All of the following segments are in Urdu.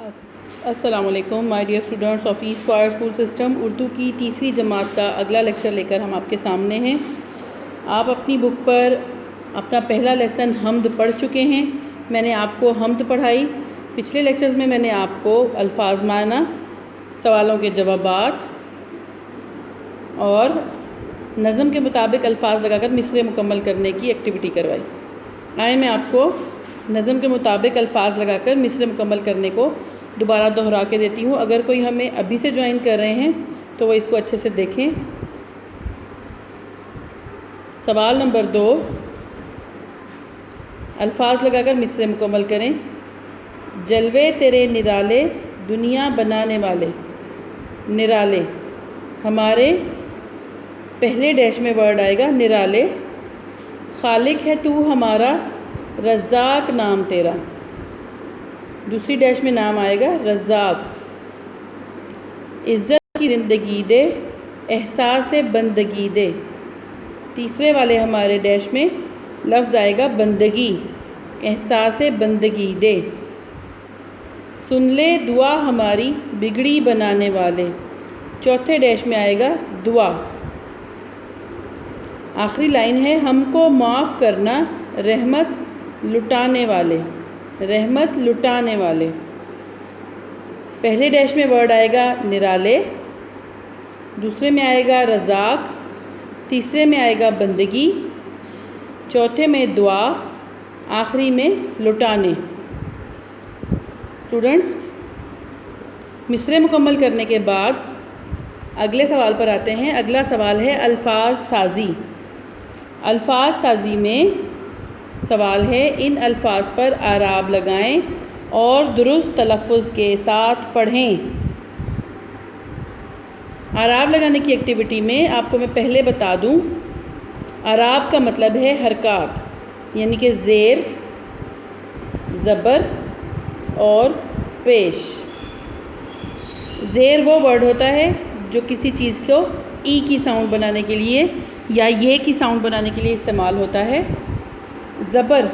السلام علیکم my dear students of E square school system Urdu کی تیسری جماعت کا اگلا لیکچر لے کر ہم آپ کے سامنے ہیں۔ آپ اپنی بک پر اپنا پہلا لیسن حمد پڑھ چکے ہیں۔ میں نے آپ کو حمد پڑھائی۔ پچھلے لیکچرز میں نے آپ کو الفاظ معنی، سوالوں کے جوابات اور نظم کے مطابق الفاظ لگا کر مصرعے مکمل کرنے کی ایکٹیویٹی کروائی۔ آئے میں آپ کو نظم کے مطابق الفاظ لگا کر مصرعے مکمل کرنے کو دوبارہ دہرا کے دیتی ہوں۔ اگر کوئی ہمیں ابھی سے جوائن کر رہے ہیں تو وہ اس کو اچھے سے دیکھیں۔ سوال نمبر 2، الفاظ لگا کر مصرعے مکمل کریں۔ جلوے تیرے نرالے دنیا بنانے والے۔ نرالے، ہمارے پہلے ڈیش میں ورڈ آئے گا نرالے۔ خالق ہے تو ہمارا، رزاق نام تیرا۔ دوسری ڈیش میں نام آئے گا رزاق۔ عزت کی زندگی دے، احساس بندگی دے۔ تیسرے والے ہمارے ڈیش میں لفظ آئے گا بندگی، احساس بندگی دے۔ سن لے دعا ہماری، بگڑی بنانے والے۔ چوتھے ڈیش میں آئے گا دعا۔ آخری لائن ہے ہم کو معاف کرنا، رحمت لٹانے والے۔ رحمت لٹانے والے۔ پہلے ڈیش میں ورڈ آئے گا نرالے، دوسرے میں آئے گا رزاق، تیسرے میں آئے گا بندگی، چوتھے میں دعا، آخری میں لٹانے۔ اسٹوڈنٹس، مصرعے مکمل کرنے کے بعد اگلے سوال پر آتے ہیں۔ اگلا سوال ہے الفاظ سازی۔ الفاظ سازی میں سوال ہے ان الفاظ پر اعراب لگائیں اور درست تلفظ کے ساتھ پڑھیں۔ اعراب لگانے کی ایکٹیویٹی میں آپ کو میں پہلے بتا دوں، اعراب کا مطلب ہے حرکات، یعنی کہ زیر، زبر اور پیش۔ زیر وہ ورڈ ہوتا ہے جو کسی چیز کو ای کی ساؤنڈ بنانے کے لیے یا یہ کی ساؤنڈ بنانے کے لیے استعمال ہوتا ہے۔ زبر،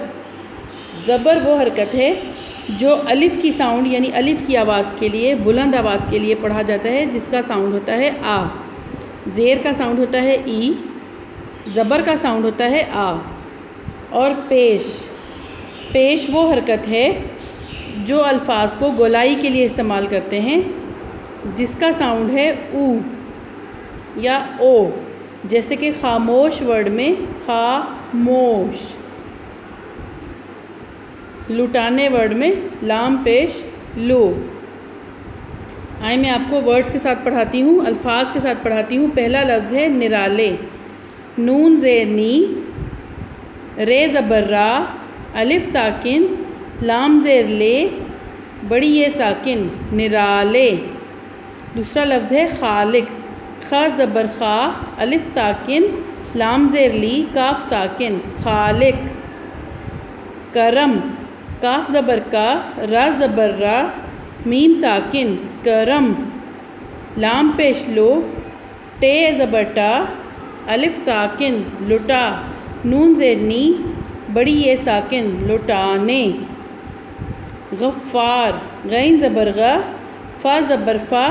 زبر وہ حرکت ہے جو الف کی ساؤنڈ یعنی الف کی آواز کے لیے، بلند آواز کے لیے پڑھا جاتا ہے، جس کا ساؤنڈ ہوتا ہے آ۔ زیر کا ساؤنڈ ہوتا ہے ای، زبر کا ساؤنڈ ہوتا ہے آ۔ اور پیش، پیش وہ حرکت ہے جو الفاظ کو گولائی کے لیے استعمال کرتے ہیں، جس کا ساؤنڈ ہے او یا او، جیسے کہ خاموش ورڈ میں خاموش۔ لٹانے ورڈ میں لام پیش لو۔ آئے میں آپ کو ورڈز کے ساتھ پڑھاتی ہوں، الفاظ کے ساتھ پڑھاتی ہوں۔ پہلا لفظ ہے نرالے۔ نون زیر نی، رے زبر را، الف ساکن، لام زیر لے، بڑی یہ ساکن، نرالے۔ دوسرا لفظ ہے خالق۔ خ زبر خا، الف ساکن، لام زیر لی، کاف ساکن، خالق۔ کرم، کاف زبر کا، را زبر را، میم ساکن، کرم۔ لام پیش لو، ٹے زبر ٹا، الف ساکن، لٹا، نون زیر نی، بڑی یہ ساکن، لٹانے۔ غفار، غین زبر غ، فا زبر فا،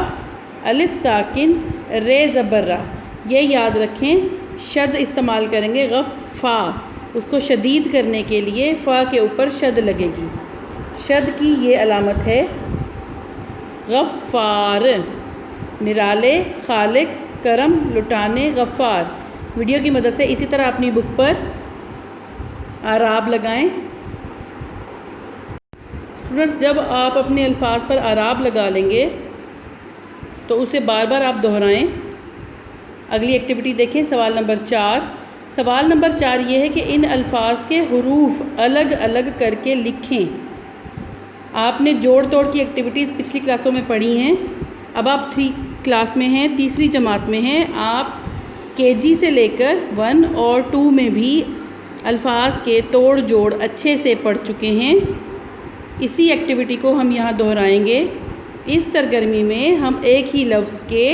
الف ساکن، رے زبر را۔ یہ یاد رکھیں، شد استعمال کریں گے غفا، اس کو شدید کرنے کے لیے فا کے اوپر شد لگے گی۔ شد کی یہ علامت ہے۔ غفار، نرالے، خالق، کرم، لٹانے، غفار۔ ویڈیو کی مدد سے اسی طرح اپنی بک پر اعراب لگائیں۔ اسٹوڈنٹس، جب آپ اپنے الفاظ پر اعراب لگا لیں گے تو اسے بار بار آپ دہرائیں۔ اگلی ایکٹیویٹی دیکھیں، سوال نمبر 4۔ سوال نمبر 4 یہ ہے کہ ان الفاظ کے حروف الگ الگ کر کے لکھیں۔ آپ نے جوڑ توڑ کی ایکٹیویٹیز پچھلی کلاسوں میں پڑھی ہیں۔ اب آپ 3 کلاس میں ہیں، تیسری جماعت میں ہیں۔ آپ کے جی سے لے کر 1 اور 2 میں بھی الفاظ کے توڑ جوڑ اچھے سے پڑھ چکے ہیں۔ اسی ایکٹیویٹی کو ہم یہاں دہرائیں گے۔ اس سرگرمی میں ہم ایک ہی لفظ کے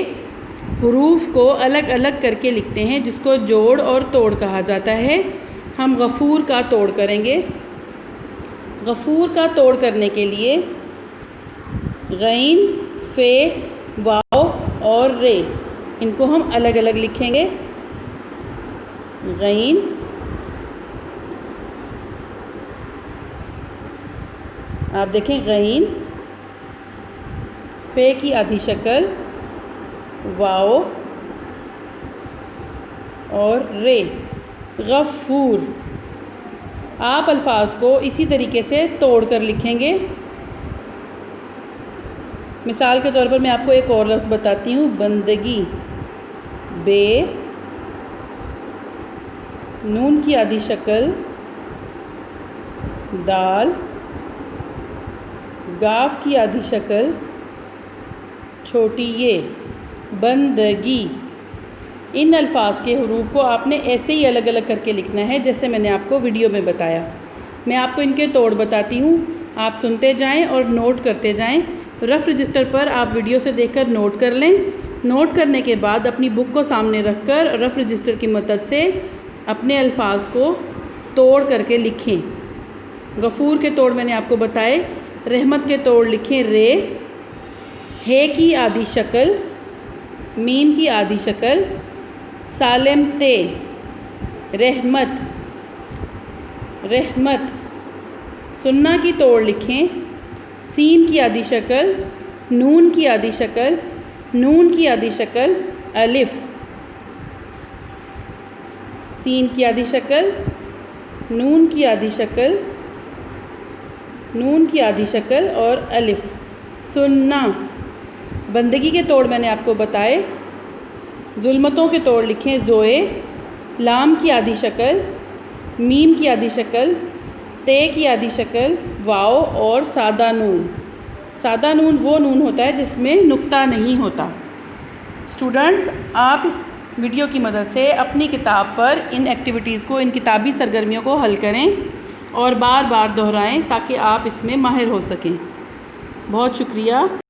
حروف کو الگ الگ کر کے لکھتے ہیں، جس کو جوڑ اور توڑ کہا جاتا ہے۔ ہم غفور کا توڑ کریں گے۔ غفور کا توڑ کرنے کے لیے غین، فے، واو اور رے، ان کو ہم الگ الگ لکھیں گے۔ غین، آپ دیکھیں غین، فے کی آدھی شکل واو اور رے، غفور۔ آپ الفاظ کو اسی طریقے سے توڑ کر لکھیں گے۔ مثال کے طور پر میں آپ کو ایک اور لفظ بتاتی ہوں، بندگی، بے، نون کی آدھی شکل دال، گاف کی آدھی شکل چھوٹی یہ، بندگی۔ ان الفاظ کے حروف کو آپ نے ایسے ہی الگ الگ کر کے لکھنا ہے جیسے میں نے آپ کو ویڈیو میں بتایا۔ میں آپ کو ان کے توڑ بتاتی ہوں، آپ سنتے جائیں اور نوٹ کرتے جائیں۔ رف رجسٹر پر آپ ویڈیو سے دیکھ کر نوٹ کر لیں۔ نوٹ کرنے کے بعد اپنی بک کو سامنے رکھ کر رف رجسٹر کی مدد سے اپنے الفاظ کو توڑ کر کے لکھیں۔ غفور کے توڑ میں نے آپ کو بتائے۔ رحمت کے توڑ لکھیں رے، ہے کی آدھی شکل، میم کی آدھی شکل، سالم تے، رحمت، رحمت۔ سننا کی توڑ لکھیں سین کی آدھی شکل، نون کی آدھی شکل، نون کی آدھی شکل، الف، سین کی آدھی شکل، نون کی آدھی شکل، نون کی آدھی شکل اور الف۔ سننا۔ بندگی کے توڑ میں نے آپ کو بتائے۔ ظلمتوں کے توڑ لکھیں زوئے، لام کی آدھی شکل، میم کی آدھی شکل، تے کی آدھی شکل، واو اور سادہ نون۔ سادہ نون وہ نون ہوتا ہے جس میں نقطہ نہیں ہوتا۔ اسٹوڈنٹس، آپ اس ویڈیو کی مدد سے اپنی کتاب پر ان ایکٹیویٹیز کو، ان کتابی سرگرمیوں کو حل کریں اور بار بار دہرائیں تاکہ آپ اس میں ماہر ہو سکیں۔ بہت شکریہ۔